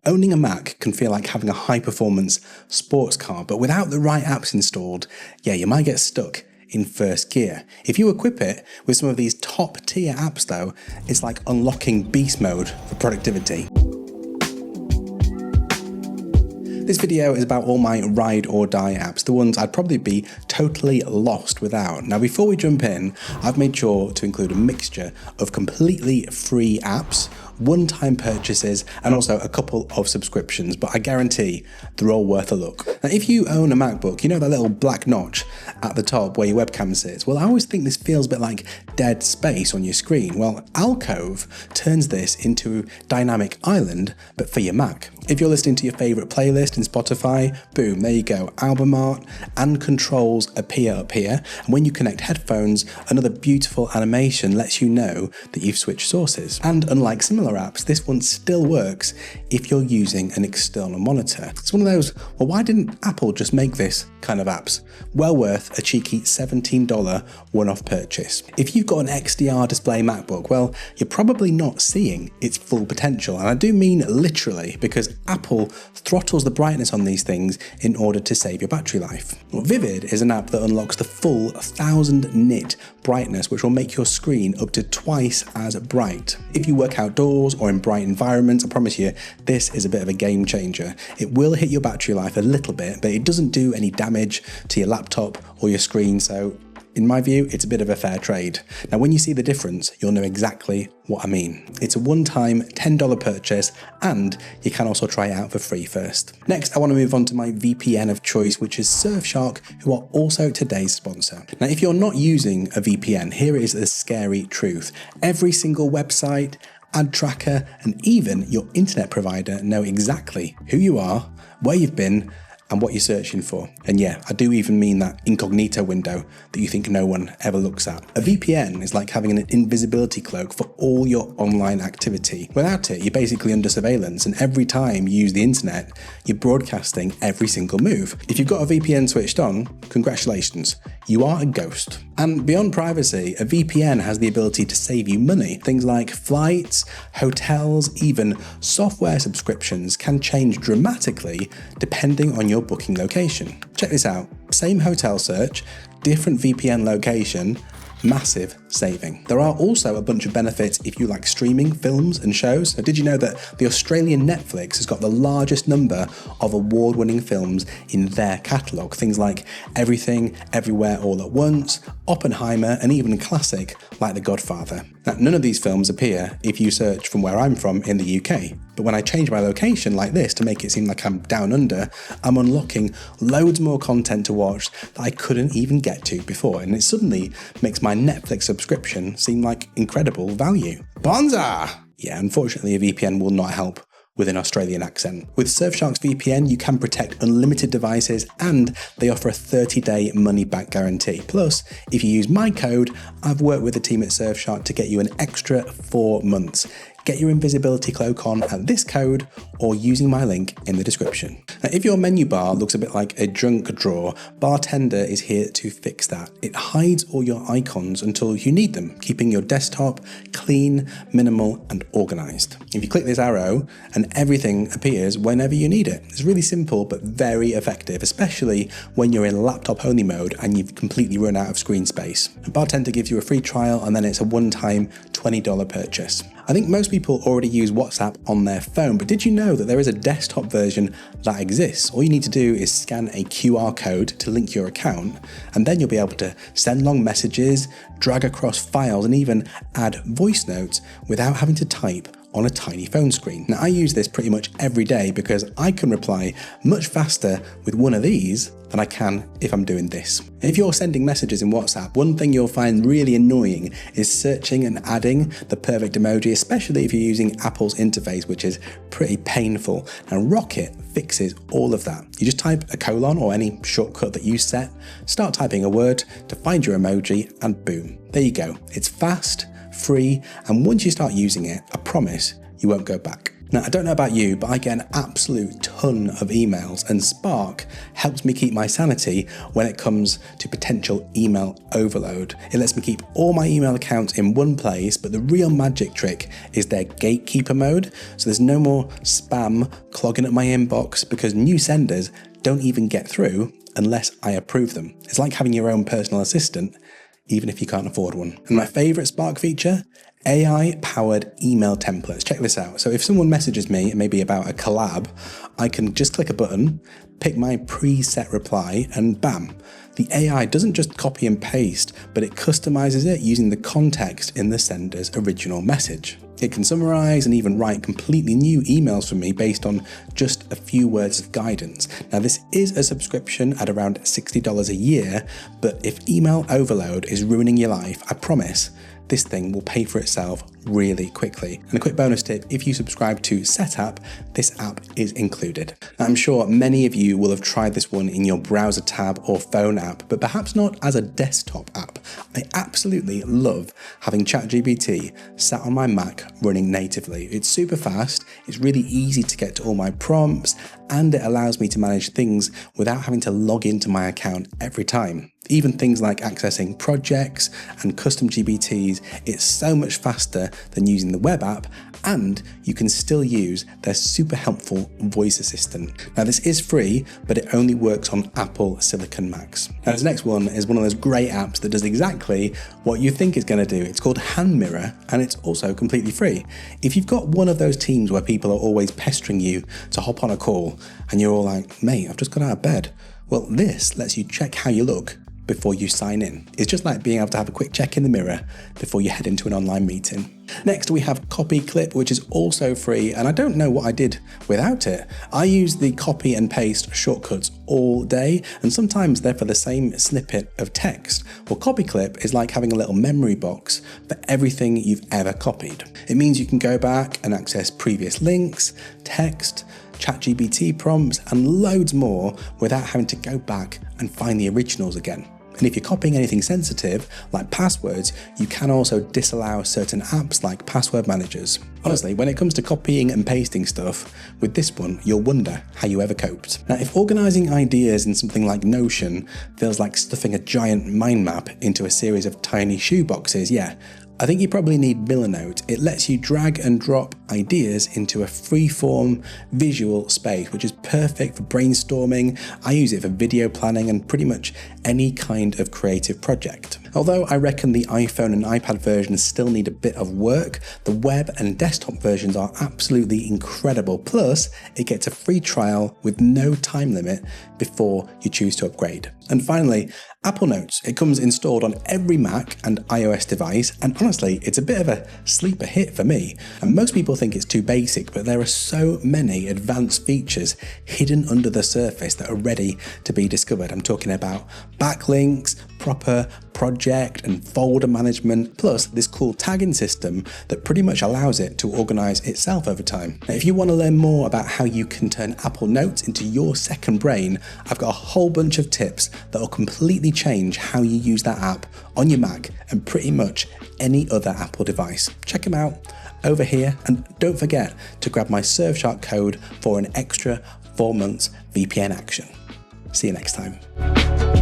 Owning a Mac can feel like having a high-performance sports car, but without the right apps installed, you might get stuck in first gear. If you equip it with some of these top-tier apps though, it's like unlocking beast mode for productivity. This video is about all my ride or die apps, the ones I'd probably be totally lost without. Now before we jump in, I've made sure to include a mixture of completely free apps, one-time purchases, and also a couple of subscriptions, but I guarantee they're all worth a look. Now if you own a MacBook, you know that little black notch at the top where your webcam sits? Well, I always think this feels a bit like dead space on your screen. Well, Alcove turns this into Dynamic Island, but for your Mac. If you're listening to your favorite playlist in Spotify, boom, there you go, album art and controls appear up here. And when you connect headphones, another beautiful animation lets you know that you've switched sources. And unlike similar apps, this one still works if you're using an external monitor. It's one of those, well, why didn't Apple just make this kind of apps? Well worth a cheeky $17 one-off purchase. If you've got an XDR display MacBook, well, you're probably not seeing its full potential. And I do mean literally, because Apple throttles the brightness on these things in order to save your battery life. Well, Vivid is an app that unlocks the full 1000 nit brightness, which will make your screen up to twice as bright. If you work outdoors or in bright environments, I promise you, this is a bit of a game changer. It will hit your battery life a little bit, but it doesn't do any damage to your laptop or your screen, so in my view, it's a bit of a fair trade. Now, when you see the difference, you'll know exactly what I mean. It's a one-time $10 purchase, and you can also try it out for free first. Next, I want to move on to my VPN of choice, which is Surfshark, who are also today's sponsor. Now, if you're not using a VPN, here is the scary truth. Every single website, ad tracker, and even your internet provider know exactly who you are, where you've been, and what you're searching for. And yeah, I do even mean that incognito window that you think no one ever looks at. A VPN is like having an invisibility cloak for all your online activity. Without it, you're basically under surveillance, and every time you use the internet, you're broadcasting every single move. If you've got a VPN switched on, congratulations, you are a ghost. And beyond privacy, a VPN has the ability to save you money. Things like flights, hotels, even software subscriptions can change dramatically depending on your booking location. Check this out, same hotel search, different VPN location, massive saving. There are also a bunch of benefits if you like streaming films and shows. Now, did you know that the Australian Netflix has got the largest number of award-winning films in their catalogue? Things like Everything, Everywhere, All at Once, Oppenheimer, and even a classic like The Godfather. Now, none of these films appear if you search from where I'm from in the UK. But when I change my location like this to make it seem like I'm down under, I'm unlocking loads more content to watch that I couldn't even get to before, and it suddenly makes my Netflix subscription seem like incredible value. Bonza! Yeah, unfortunately a VPN will not help with an Australian accent. With Surfshark's VPN, you can protect unlimited devices, and they offer a 30-day money-back guarantee. Plus, if you use my code, I've worked with the team at Surfshark to get you an extra 4 months. Get your invisibility cloak on at this code or using my link in the description. Now, if your menu bar looks a bit like a junk drawer, Bartender is here to fix that. It hides all your icons until you need them, keeping your desktop clean, minimal, and organized. If you click this arrow, and everything appears whenever you need it. It's really simple but very effective, especially when you're in laptop-only mode and you've completely run out of screen space. Bartender gives you a free trial, and then it's a one-time $20 purchase. I think most people already use WhatsApp on their phone, but did you know that there is a desktop version that exists? All you need to do is scan a QR code to link your account, and then you'll be able to send long messages, drag across files, and even add voice notes without having to type on a tiny phone screen. Now, I use this pretty much every day because I can reply much faster with one of these than I can if I'm doing this. If you're sending messages in WhatsApp, one thing you'll find really annoying is searching and adding the perfect emoji, especially if you're using Apple's interface, which is pretty painful. And Rocket fixes all of that. You just type a colon or any shortcut that you set, start typing a word to find your emoji, and boom, there you go. It's fast, free, and once you start using it, I promise you won't go back. Now, I don't know about you, but I get an absolute ton of emails, and Spark helps me keep my sanity when it comes to potential email overload. It lets me keep all my email accounts in one place, but the real magic trick is their gatekeeper mode. So there's no more spam clogging up my inbox because new senders don't even get through unless I approve them. It's like having your own personal assistant, even if you can't afford one. And my favorite Spark feature, AI-powered email templates. Check this out. So if someone messages me, maybe about a collab, I can just click a button, pick my preset reply, and bam. The AI doesn't just copy and paste, but it customizes it using the context in the sender's original message. It can summarize and even write completely new emails for me based on just a few words of guidance. Now, this is a subscription at around $60 a year, but if email overload is ruining your life, I promise this thing will pay for itself really quickly. And a quick bonus tip, if you subscribe to Setup, this app is included. I'm sure many of you will have tried this one in your browser tab or phone app, but perhaps not as a desktop app. I absolutely love having ChatGPT sat on my Mac running natively. It's super fast, it's really easy to get to all my prompts, and it allows me to manage things without having to log into my account every time. Even things like accessing projects and custom GPTs, it's so much faster than using the web app, and you can still use their super helpful voice assistant. Now, this is free, but it only works on Apple Silicon Macs. Now, this next one is one of those great apps that does exactly what you think it's going to do. It's called Hand Mirror, and it's also completely free. If you've got one of those teams where people are always pestering you to hop on a call, and you're all like, mate, I've just got out of bed. Well, this lets you check how you look before you sign in. It's just like being able to have a quick check in the mirror before you head into an online meeting. Next, we have Copy Clip, which is also free, and I don't know what I did without it. I use the copy and paste shortcuts all day, and sometimes they're for the same snippet of text. Well, Copy Clip is like having a little memory box for everything you've ever copied. It means you can go back and access previous links, text, ChatGPT prompts, and loads more without having to go back and find the originals again. And if you're copying anything sensitive, like passwords, you can also disallow certain apps like password managers. Honestly, when it comes to copying and pasting stuff, with this one, you'll wonder how you ever coped. Now, if organizing ideas in something like Notion feels like stuffing a giant mind map into a series of tiny shoeboxes, yeah, I think you probably need Millernote. It lets you drag and drop ideas into a free-form visual space, which is perfect for brainstorming. I use it for video planning and pretty much any kind of creative project. Although I reckon the iPhone and iPad versions still need a bit of work, the web and desktop versions are absolutely incredible. Plus, it gets a free trial with no time limit before you choose to upgrade. And finally, Apple Notes. It comes installed on every Mac and iOS device, and honestly, it's a bit of a sleeper hit for me. And most people think it's too basic, but there are so many advanced features hidden under the surface that are ready to be discovered. I'm talking about backlinks, proper project and folder management, plus this cool tagging system that pretty much allows it to organize itself over time. Now, if you want to learn more about how you can turn Apple Notes into your second brain, I've got a whole bunch of tips that will completely change how you use that app on your Mac and pretty much any other Apple device. Check them out over here, and don't forget to grab my Surfshark code for an extra 4 months VPN action. See you next time.